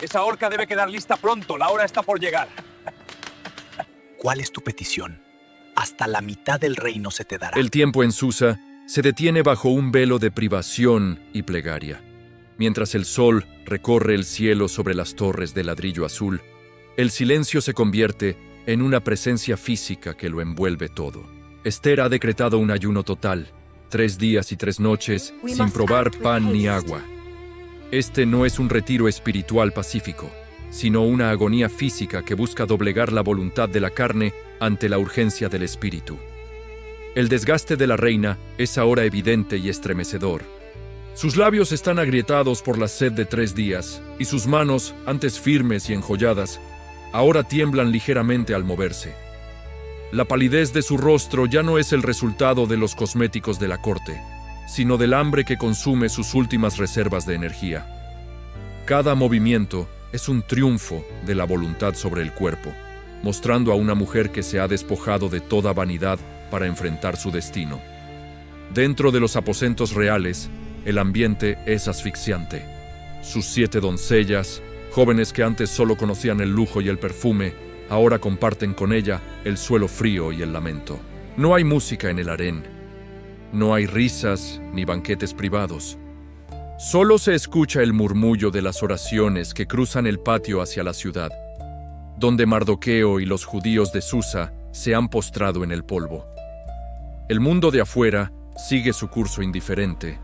Esa horca debe quedar lista pronto. La hora está por llegar. ¿Cuál es tu petición? Hasta la mitad del reino se te dará. El tiempo en Susa se detiene bajo un velo de privación y plegaria. Mientras el sol recorre el cielo sobre las torres de ladrillo azul, el silencio se convierte en una presencia física que lo envuelve todo. Esther ha decretado un ayuno total, 3 días y 3 noches, sin probar pan ni agua. Este no es un retiro espiritual pacífico, sino una agonía física que busca doblegar la voluntad de la carne ante la urgencia del espíritu. El desgaste de la reina es ahora evidente y estremecedor. Sus labios están agrietados por la sed de 3 días, y sus manos, antes firmes y enjolladas, ahora tiemblan ligeramente al moverse. La palidez de su rostro ya no es el resultado de los cosméticos de la corte, sino del hambre que consume sus últimas reservas de energía. Cada movimiento es un triunfo de la voluntad sobre el cuerpo, mostrando a una mujer que se ha despojado de toda vanidad para enfrentar su destino. Dentro de los aposentos reales, el ambiente es asfixiante. Sus 7 doncellas, jóvenes que antes solo conocían el lujo y el perfume, ahora comparten con ella el suelo frío y el lamento. No hay música en el harén. No hay risas ni banquetes privados. Solo se escucha el murmullo de las oraciones que cruzan el patio hacia la ciudad, donde Mardoqueo y los judíos de Susa se han postrado en el polvo. El mundo de afuera sigue su curso indiferente.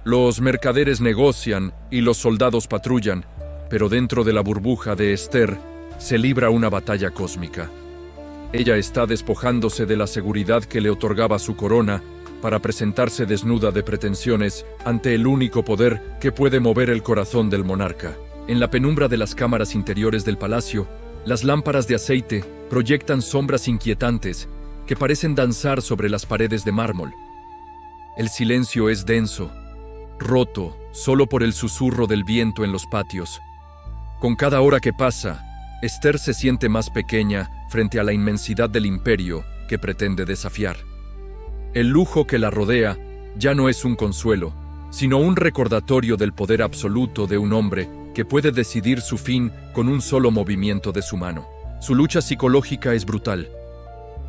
Los mercaderes negocian y los soldados patrullan, pero dentro de la burbuja de Esther se libra una batalla cósmica. Ella está despojándose de la seguridad que le otorgaba su corona para presentarse desnuda de pretensiones ante el único poder que puede mover el corazón del monarca. En la penumbra de las cámaras interiores del palacio, las lámparas de aceite proyectan sombras inquietantes que parecen danzar sobre las paredes de mármol. El silencio es denso, roto solo por el susurro del viento en los patios. Con cada hora que pasa, Esther se siente más pequeña frente a la inmensidad del imperio que pretende desafiar. El lujo que la rodea ya no es un consuelo, sino un recordatorio del poder absoluto de un hombre que puede decidir su fin con un solo movimiento de su mano. Su lucha psicológica es brutal.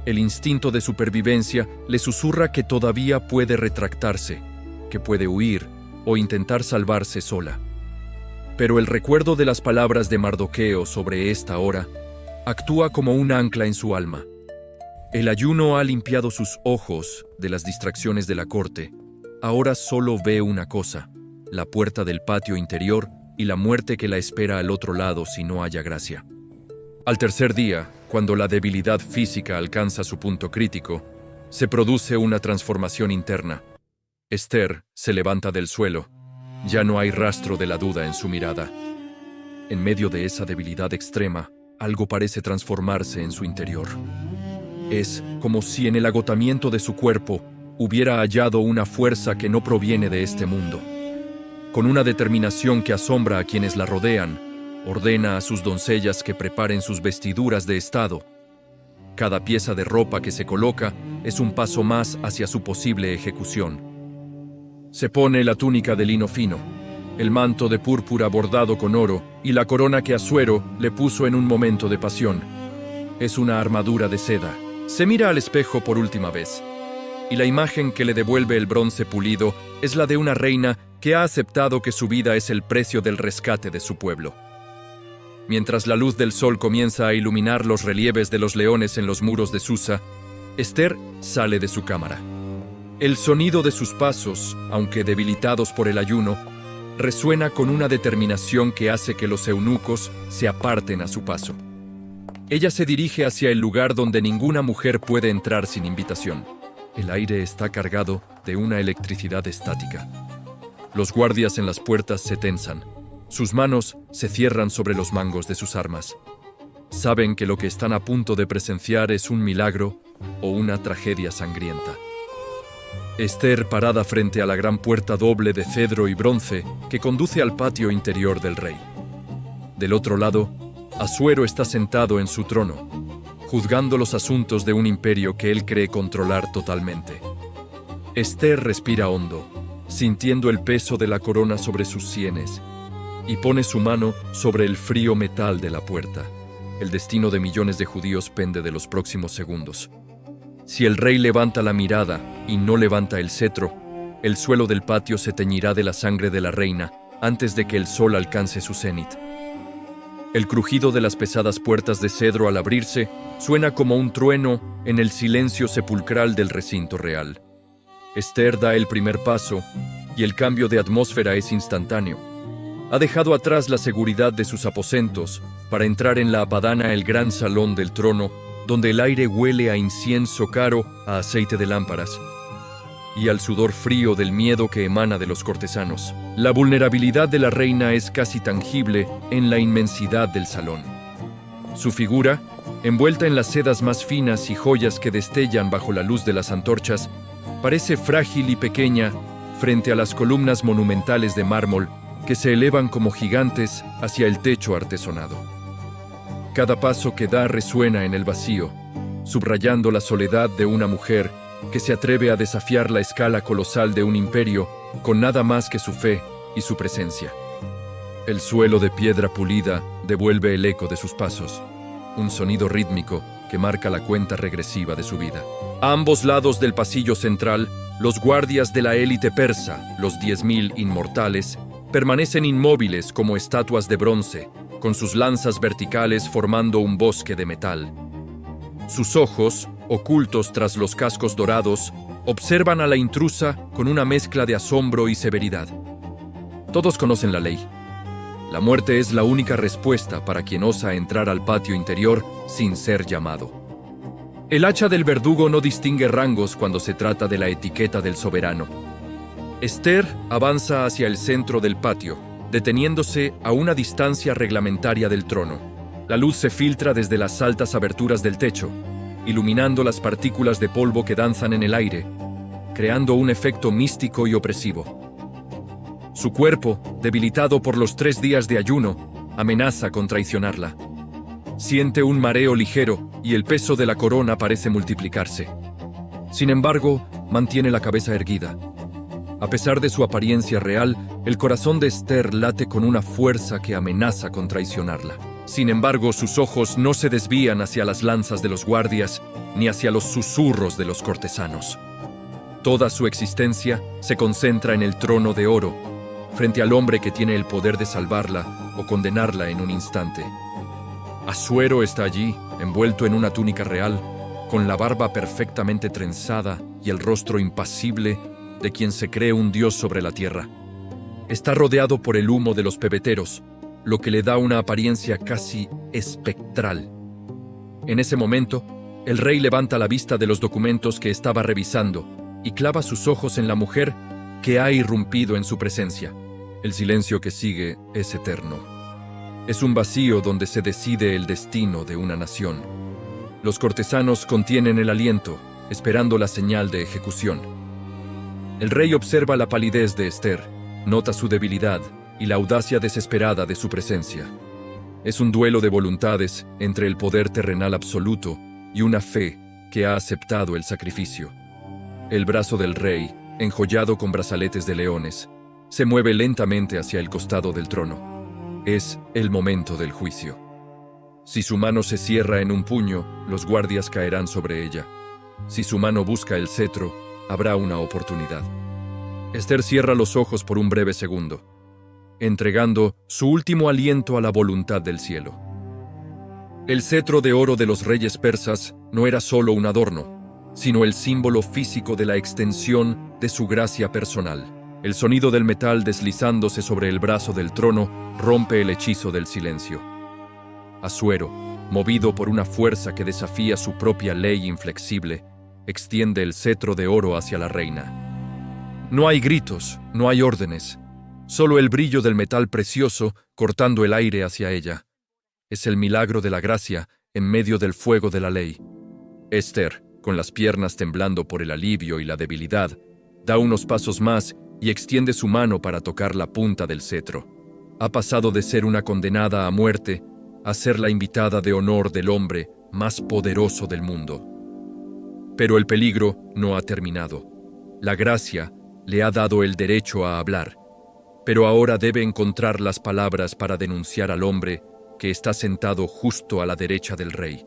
El instinto de supervivencia le susurra que todavía puede retractarse, que puede huir o intentar salvarse sola. Pero el recuerdo de las palabras de Mardoqueo sobre esta hora actúa como un ancla en su alma. El ayuno ha limpiado sus ojos de las distracciones de la corte. Ahora solo ve una cosa: la puerta del patio interior y la muerte que la espera al otro lado si no haya gracia. Al tercer día, cuando la debilidad física alcanza su punto crítico, se produce una transformación interna. Esther se levanta del suelo. Ya no hay rastro de la duda en su mirada. En medio de esa debilidad extrema, algo parece transformarse en su interior. Es como si en el agotamiento de su cuerpo hubiera hallado una fuerza que no proviene de este mundo. Con una determinación que asombra a quienes la rodean, ordena a sus doncellas que preparen sus vestiduras de estado. Cada pieza de ropa que se coloca es un paso más hacia su posible ejecución. Se pone la túnica de lino fino, el manto de púrpura bordado con oro y la corona que Asuero le puso en un momento de pasión. Es una armadura de seda. Se mira al espejo por última vez, y la imagen que le devuelve el bronce pulido es la de una reina que ha aceptado que su vida es el precio del rescate de su pueblo. Mientras la luz del sol comienza a iluminar los relieves de los leones en los muros de Susa, Esther sale de su cámara. El sonido de sus pasos, aunque debilitados por el ayuno, resuena con una determinación que hace que los eunucos se aparten a su paso. Ella se dirige hacia el lugar donde ninguna mujer puede entrar sin invitación. El aire está cargado de una electricidad estática. Los guardias en las puertas se tensan. Sus manos se cierran sobre los mangos de sus armas. Saben que lo que están a punto de presenciar es un milagro o una tragedia sangrienta. Esther, parada frente a la gran puerta doble de cedro y bronce que conduce al patio interior del rey. Del otro lado, Asuero está sentado en su trono, juzgando los asuntos de un imperio que él cree controlar totalmente. Esther respira hondo, sintiendo el peso de la corona sobre sus sienes, y pone su mano sobre el frío metal de la puerta. El destino de millones de judíos pende de los próximos segundos. Si el rey levanta la mirada y no levanta el cetro, el suelo del patio se teñirá de la sangre de la reina antes de que el sol alcance su cenit. El crujido de las pesadas puertas de cedro al abrirse suena como un trueno en el silencio sepulcral del recinto real. Esther da el primer paso y el cambio de atmósfera es instantáneo. Ha dejado atrás la seguridad de sus aposentos para entrar en la apadana, el gran salón del trono, donde el aire huele a incienso caro, a aceite de lámparas y al sudor frío del miedo que emana de los cortesanos. La vulnerabilidad de la reina es casi tangible en la inmensidad del salón. Su figura, envuelta en las sedas más finas y joyas que destellan bajo la luz de las antorchas, parece frágil y pequeña frente a las columnas monumentales de mármol que se elevan como gigantes hacia el techo artesonado. Cada paso que da resuena en el vacío, subrayando la soledad de una mujer que se atreve a desafiar la escala colosal de un imperio con nada más que su fe y su presencia. El suelo de piedra pulida devuelve el eco de sus pasos, un sonido rítmico que marca la cuenta regresiva de su vida. A ambos lados del pasillo central, los guardias de la élite persa, los 10.000 inmortales, permanecen inmóviles como estatuas de bronce, con sus lanzas verticales formando un bosque de metal. Sus ojos, ocultos tras los cascos dorados, observan a la intrusa con una mezcla de asombro y severidad. Todos conocen la ley. La muerte es la única respuesta para quien osa entrar al patio interior sin ser llamado. El hacha del verdugo no distingue rangos cuando se trata de la etiqueta del soberano. Esther avanza hacia el centro del patio, deteniéndose a una distancia reglamentaria del trono. La luz se filtra desde las altas aberturas del techo, iluminando las partículas de polvo que danzan en el aire, creando un efecto místico y opresivo. Su cuerpo, debilitado por los 3 días de ayuno, amenaza con traicionarla. Siente un mareo ligero y el peso de la corona parece multiplicarse. Sin embargo, mantiene la cabeza erguida. A pesar de su apariencia real, el corazón de Esther late con una fuerza que amenaza con traicionarla. Sin embargo, sus ojos no se desvían hacia las lanzas de los guardias ni hacia los susurros de los cortesanos. Toda su existencia se concentra en el trono de oro, frente al hombre que tiene el poder de salvarla o condenarla en un instante. Asuero está allí, envuelto en una túnica real, con la barba perfectamente trenzada y el rostro impasible de quien se cree un dios sobre la tierra. Está rodeado por el humo de los pebeteros, lo que le da una apariencia casi espectral. En ese momento, el rey levanta la vista de los documentos que estaba revisando y clava sus ojos en la mujer que ha irrumpido en su presencia. El silencio que sigue es eterno. Es un vacío donde se decide el destino de una nación. Los cortesanos contienen el aliento, esperando la señal de ejecución. El rey observa la palidez de Esther, nota su debilidad y la audacia desesperada de su presencia. Es un duelo de voluntades entre el poder terrenal absoluto y una fe que ha aceptado el sacrificio. El brazo del rey, enjollado con brazaletes de leones, se mueve lentamente hacia el costado del trono. Es el momento del juicio. Si su mano se cierra en un puño, los guardias caerán sobre ella. Si su mano busca el cetro, habrá una oportunidad. Esther cierra los ojos por un breve segundo, entregando su último aliento a la voluntad del cielo. El cetro de oro de los reyes persas no era solo un adorno, sino el símbolo físico de la extensión de su gracia personal. El sonido del metal deslizándose sobre el brazo del trono rompe el hechizo del silencio. Asuero, movido por una fuerza que desafía su propia ley inflexible, extiende el cetro de oro hacia la reina. No hay gritos, no hay órdenes, solo el brillo del metal precioso cortando el aire hacia ella. Es el milagro de la gracia en medio del fuego de la ley. Esther, con las piernas temblando por el alivio y la debilidad, da unos pasos más y extiende su mano para tocar la punta del cetro. Ha pasado de ser una condenada a muerte a ser la invitada de honor del hombre más poderoso del mundo. Pero el peligro no ha terminado. La gracia le ha dado el derecho a hablar. pero ahora debe encontrar las palabras para denunciar al hombre que está sentado justo a la derecha del rey.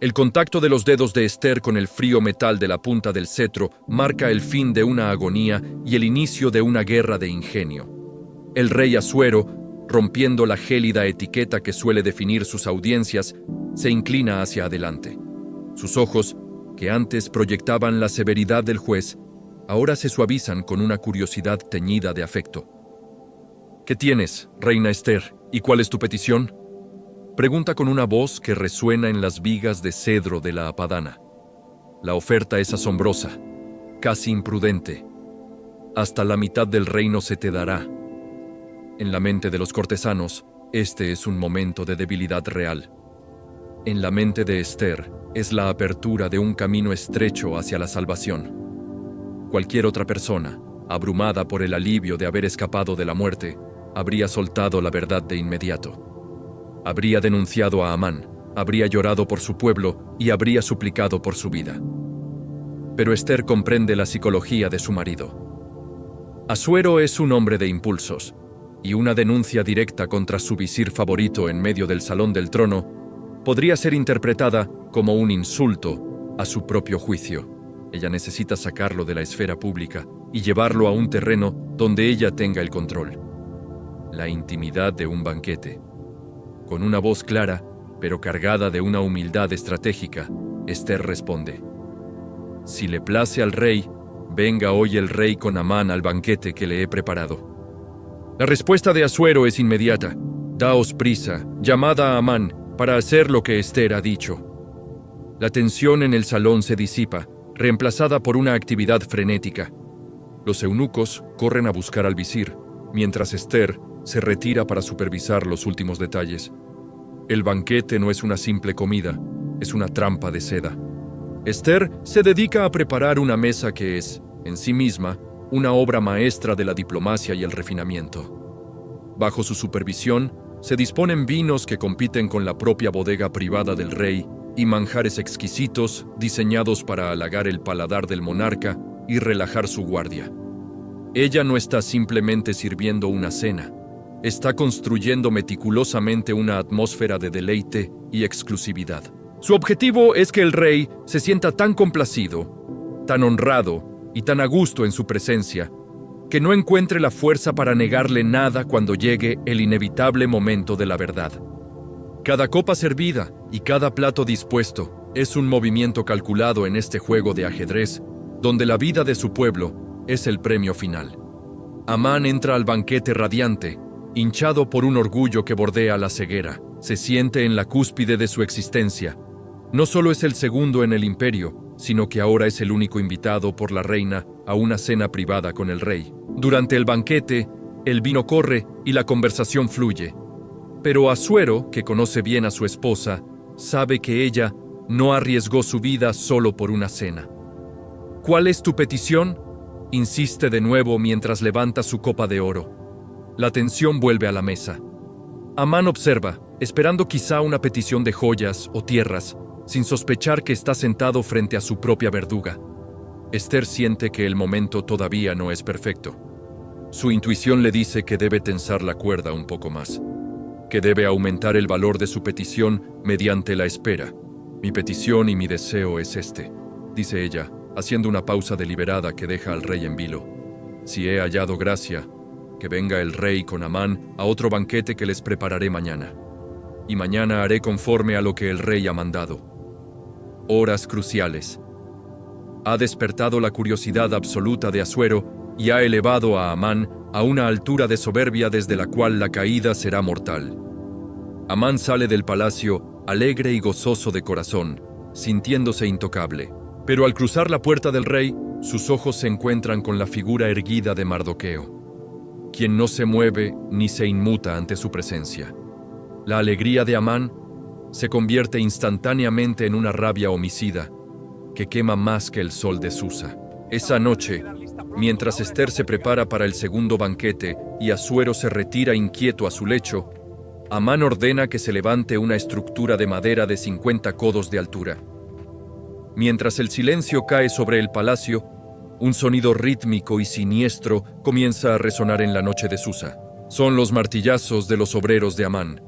El contacto de los dedos de Esther con el frío metal de la punta del cetro marca el fin de una agonía y el inicio de una guerra de ingenio. El rey Asuero, rompiendo la gélida etiqueta que suele definir sus audiencias, se inclina hacia adelante. Sus ojos, que antes proyectaban la severidad del juez, ahora se suavizan con una curiosidad teñida de afecto. «¿Qué tienes, reina Esther, y cuál es tu petición?», pregunta con una voz que resuena en las vigas de cedro de la apadana. La oferta es asombrosa, casi imprudente. «Hasta la mitad del reino se te dará». En la mente de los cortesanos, este es un momento de debilidad real. En la mente de Esther, es la apertura de un camino estrecho hacia la salvación. Cualquier otra persona, abrumada por el alivio de haber escapado de la muerte, habría soltado la verdad de inmediato. Habría denunciado a Amán, habría llorado por su pueblo y habría suplicado por su vida. Pero Esther comprende la psicología de su marido. Asuero es un hombre de impulsos, y una denuncia directa contra su visir favorito en medio del salón del trono podría ser interpretada como un insulto a su propio juicio. Ella necesita sacarlo de la esfera pública y llevarlo a un terreno donde ella tenga el control. La intimidad de un banquete. Con una voz clara, pero cargada de una humildad estratégica, Esther responde: «Si le place al rey, venga hoy el rey con Amán al banquete que le he preparado». La respuesta de Asuero es inmediata: «Daos prisa, llamad a Amán para hacer lo que Esther ha dicho». La tensión en el salón se disipa, reemplazada por una actividad frenética. Los eunucos corren a buscar al visir, mientras Esther se retira para supervisar los últimos detalles. El banquete no es una simple comida, es una trampa de seda. Esther se dedica a preparar una mesa que es, en sí misma, una obra maestra de la diplomacia y el refinamiento. Bajo su supervisión, se disponen vinos que compiten con la propia bodega privada del rey y manjares exquisitos diseñados para halagar el paladar del monarca y relajar su guardia. Ella no está simplemente sirviendo una cena, está construyendo meticulosamente una atmósfera de deleite y exclusividad. Su objetivo es que el rey se sienta tan complacido, tan honrado y tan a gusto en su presencia, que no encuentre la fuerza para negarle nada cuando llegue el inevitable momento de la verdad. Cada copa servida y cada plato dispuesto es un movimiento calculado en este juego de ajedrez, donde la vida de su pueblo es el premio final. Amán entra al banquete radiante, hinchado por un orgullo que bordea la ceguera. Se siente en la cúspide de su existencia. No solo es el segundo en el imperio, sino que ahora es el único invitado por la reina a una cena privada con el rey. Durante el banquete, el vino corre y la conversación fluye. Pero Asuero, que conoce bien a su esposa, sabe que ella no arriesgó su vida solo por una cena. «¿Cuál es tu petición?», insiste de nuevo mientras levanta su copa de oro. La tensión vuelve a la mesa. Amán observa, esperando quizá una petición de joyas o tierras, sin sospechar que está sentado frente a su propia verduga. Esther siente que el momento todavía no es perfecto. Su intuición le dice que debe tensar la cuerda un poco más, que debe aumentar el valor de su petición mediante la espera. «Mi petición y mi deseo es este», dice ella, haciendo una pausa deliberada que deja al rey en vilo. «Si he hallado gracia, que venga el rey con Amán a otro banquete que les prepararé mañana. Y mañana haré conforme a lo que el rey ha mandado». Horas cruciales. Ha despertado la curiosidad absoluta de Asuero y ha elevado a Amán a una altura de soberbia desde la cual la caída será mortal. Amán sale del palacio alegre y gozoso de corazón, sintiéndose intocable. Pero al cruzar la puerta del rey, sus ojos se encuentran con la figura erguida de Mardoqueo, quien no se mueve ni se inmuta ante su presencia. La alegría de Amán se convierte instantáneamente en una rabia homicida que quema más que el sol de Susa. Esa noche, mientras Esther se prepara para el segundo banquete y Asuero se retira inquieto a su lecho, Amán ordena que se levante una estructura de madera de 50 codos de altura. Mientras el silencio cae sobre el palacio, un sonido rítmico y siniestro comienza a resonar en la noche de Susa. Son los martillazos de los obreros de Amán,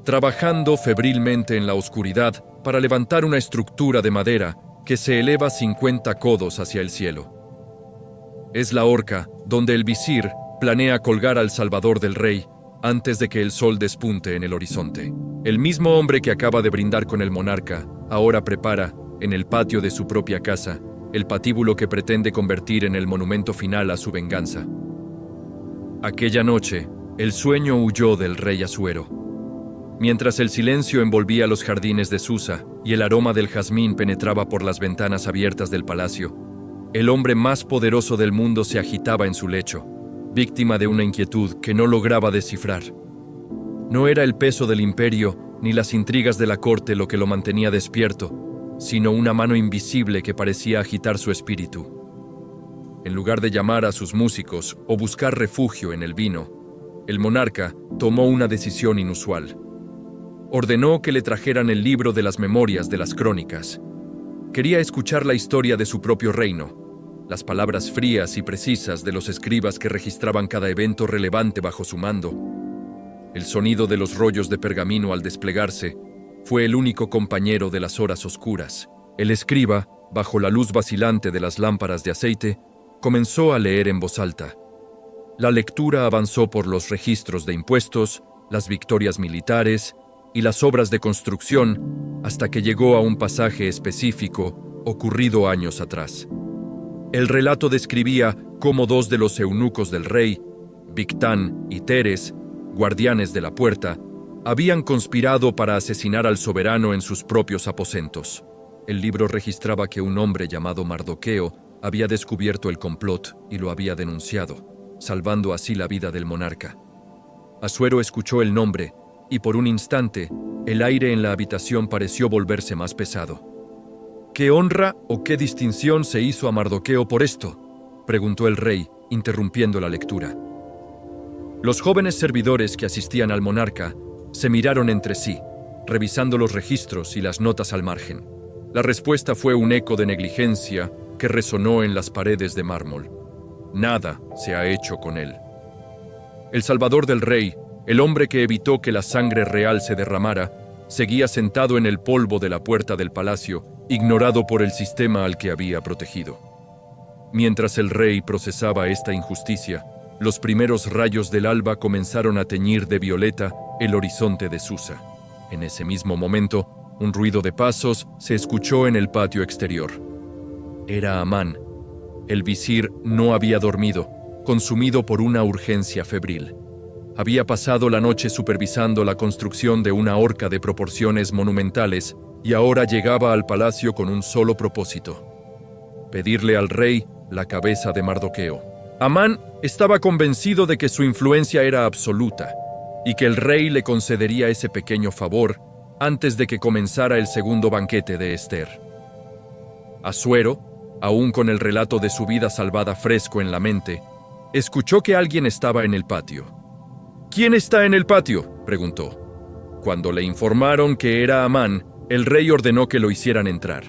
trabajando febrilmente en la oscuridad para levantar una estructura de madera que se eleva 50 codos hacia el cielo. Es la horca donde el visir planea colgar al salvador del rey antes de que el sol despunte en el horizonte. El mismo hombre que acaba de brindar con el monarca ahora prepara, en el patio de su propia casa, el patíbulo que pretende convertir en el monumento final a su venganza. Aquella noche, el sueño huyó del rey Asuero. Mientras el silencio envolvía los jardines de Susa y el aroma del jazmín penetraba por las ventanas abiertas del palacio, el hombre más poderoso del mundo se agitaba en su lecho, víctima de una inquietud que no lograba descifrar. No era el peso del imperio ni las intrigas de la corte lo que lo mantenía despierto, sino una mano invisible que parecía agitar su espíritu. En lugar de llamar a sus músicos o buscar refugio en el vino, el monarca tomó una decisión inusual. Ordenó que le trajeran el libro de las memorias de las crónicas. Quería escuchar la historia de su propio reino, las palabras frías y precisas de los escribas que registraban cada evento relevante bajo su mando. El sonido de los rollos de pergamino al desplegarse fue el único compañero de las horas oscuras. El escriba, bajo la luz vacilante de las lámparas de aceite, comenzó a leer en voz alta. La lectura avanzó por los registros de impuestos, las victorias militares y las obras de construcción hasta que llegó a un pasaje específico ocurrido años atrás. El relato describía cómo dos de los eunucos del rey, Victán y Teres, guardianes de la puerta, habían conspirado para asesinar al soberano en sus propios aposentos. El libro registraba que un hombre llamado Mardoqueo había descubierto el complot y lo había denunciado, salvando así la vida del monarca. Asuero escuchó el nombre y por un instante el aire en la habitación pareció volverse más pesado. ¿Qué honra o qué distinción se hizo a Mardoqueo por esto?, preguntó el rey, interrumpiendo la lectura. Los jóvenes servidores que asistían al monarca se miraron entre sí, revisando los registros y las notas al margen. La respuesta fue un eco de negligencia que resonó en las paredes de mármol. Nada se ha hecho con él. El salvador del rey, el hombre que evitó que la sangre real se derramara, seguía sentado en el polvo de la puerta del palacio, ignorado por el sistema al que había protegido. Mientras el rey procesaba esta injusticia, los primeros rayos del alba comenzaron a teñir de violeta el horizonte de Susa. En ese mismo momento, un ruido de pasos se escuchó en el patio exterior. Era Amán. El visir no había dormido, consumido por una urgencia febril. Había pasado la noche supervisando la construcción de una horca de proporciones monumentales y ahora llegaba al palacio con un solo propósito: pedirle al rey la cabeza de Mardoqueo. Amán estaba convencido de que su influencia era absoluta y que el rey le concedería ese pequeño favor antes de que comenzara el segundo banquete de Ester. Asuero, aún con el relato de su vida salvada fresco en la mente, escuchó que alguien estaba en el patio. «¿Quién está en el patio?», preguntó. Cuando le informaron que era Amán, el rey ordenó que lo hicieran entrar.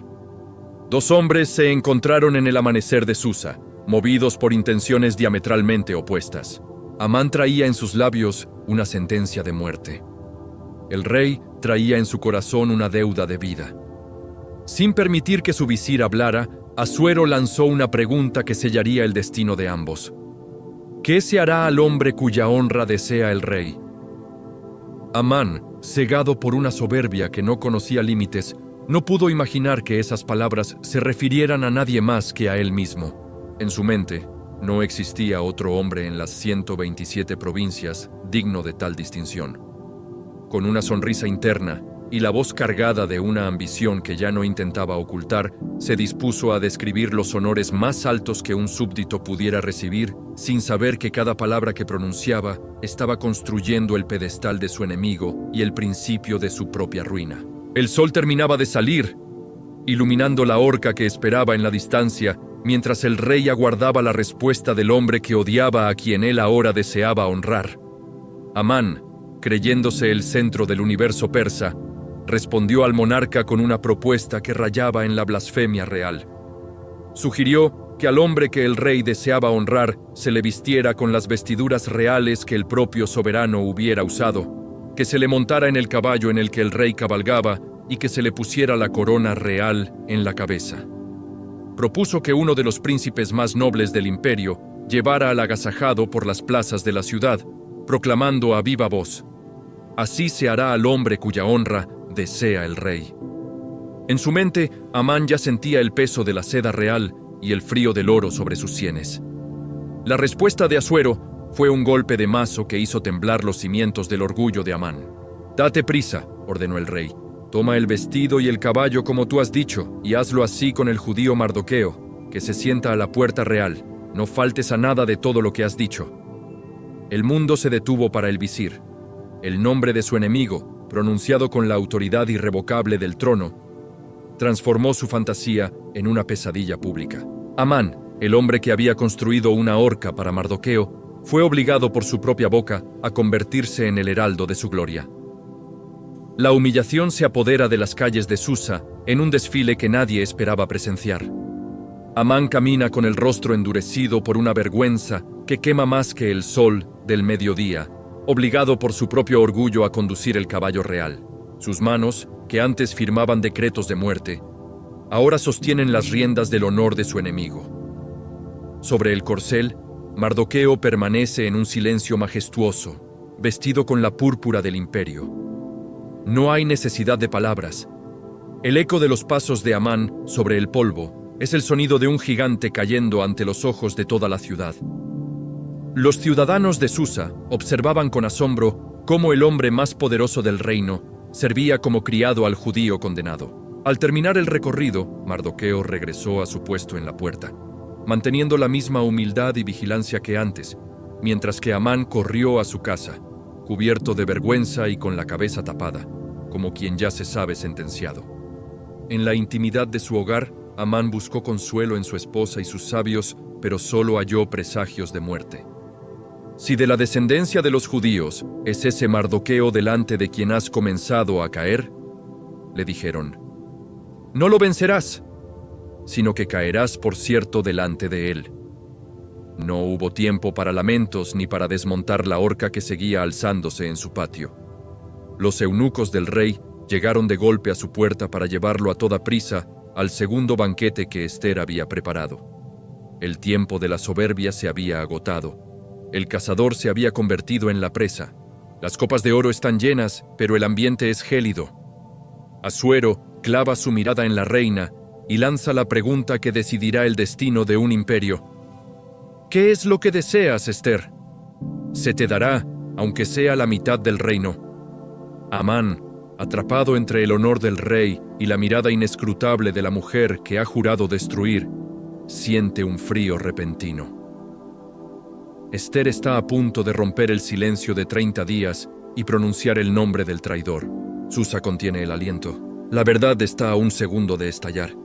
Dos hombres se encontraron en el amanecer de Susa, movidos por intenciones diametralmente opuestas. Amán traía en sus labios una sentencia de muerte. El rey traía en su corazón una deuda de vida. Sin permitir que su visir hablara, Asuero lanzó una pregunta que sellaría el destino de ambos. ¿Qué se hará al hombre cuya honra desea el rey? Amán, cegado por una soberbia que no conocía límites, no pudo imaginar que esas palabras se refirieran a nadie más que a él mismo. En su mente, no existía otro hombre en las 127 provincias digno de tal distinción. Con una sonrisa interna y la voz cargada de una ambición que ya no intentaba ocultar, se dispuso a describir los honores más altos que un súbdito pudiera recibir, sin saber que cada palabra que pronunciaba estaba construyendo el pedestal de su enemigo y el principio de su propia ruina. El sol terminaba de salir, iluminando la horca que esperaba en la distancia, mientras el rey aguardaba la respuesta del hombre que odiaba a quien él ahora deseaba honrar. Amán, creyéndose el centro del universo persa, respondió al monarca con una propuesta que rayaba en la blasfemia real. Sugirió que al hombre que el rey deseaba honrar se le vistiera con las vestiduras reales que el propio soberano hubiera usado, que se le montara en el caballo en el que el rey cabalgaba y que se le pusiera la corona real en la cabeza. Propuso que uno de los príncipes más nobles del imperio llevara al agasajado por las plazas de la ciudad, proclamando a viva voz: «Así se hará al hombre cuya honra desea el rey». En su mente, Amán ya sentía el peso de la seda real y el frío del oro sobre sus sienes. La respuesta de Asuero fue un golpe de mazo que hizo temblar los cimientos del orgullo de Amán. «Date prisa», ordenó el rey. «Toma el vestido y el caballo como tú has dicho, y hazlo así con el judío Mardoqueo, que se sienta a la puerta real. No faltes a nada de todo lo que has dicho». El mundo se detuvo para el visir. El nombre de su enemigo, pronunciado con la autoridad irrevocable del trono, transformó su fantasía en una pesadilla pública. Amán, el hombre que había construido una horca para Mardoqueo, fue obligado por su propia boca a convertirse en el heraldo de su gloria. La humillación se apodera de las calles de Susa en un desfile que nadie esperaba presenciar. Amán camina con el rostro endurecido por una vergüenza que quema más que el sol del mediodía, obligado por su propio orgullo a conducir el caballo real. Sus manos, que antes firmaban decretos de muerte, ahora sostienen las riendas del honor de su enemigo. Sobre el corcel, Mardoqueo permanece en un silencio majestuoso, vestido con la púrpura del imperio. No hay necesidad de palabras. El eco de los pasos de Amán sobre el polvo es el sonido de un gigante cayendo ante los ojos de toda la ciudad. Los ciudadanos de Susa observaban con asombro cómo el hombre más poderoso del reino servía como criado al judío condenado. Al terminar el recorrido, Mardoqueo regresó a su puesto en la puerta, manteniendo la misma humildad y vigilancia que antes, mientras que Amán corrió a su casa, cubierto de vergüenza y con la cabeza tapada, como quien ya se sabe sentenciado. En la intimidad de su hogar, Amán buscó consuelo en su esposa y sus sabios, pero solo halló presagios de muerte. «Si de la descendencia de los judíos es ese Mardoqueo delante de quien has comenzado a caer», le dijeron, «no lo vencerás, sino que caerás por cierto delante de él». No hubo tiempo para lamentos ni para desmontar la horca que seguía alzándose en su patio. Los eunucos del rey llegaron de golpe a su puerta para llevarlo a toda prisa al segundo banquete que Ester había preparado. El tiempo de la soberbia se había agotado. El cazador se había convertido en la presa. Las copas de oro están llenas, pero el ambiente es gélido. Asuero clava su mirada en la reina y lanza la pregunta que decidirá el destino de un imperio. «¿Qué es lo que deseas, Ester? Se te dará, aunque sea la mitad del reino». Amán, atrapado entre el honor del rey y la mirada inescrutable de la mujer que ha jurado destruir, siente un frío repentino. Ester está a punto de romper el silencio de 30 días y pronunciar el nombre del traidor. Susa contiene el aliento. La verdad está a un segundo de estallar.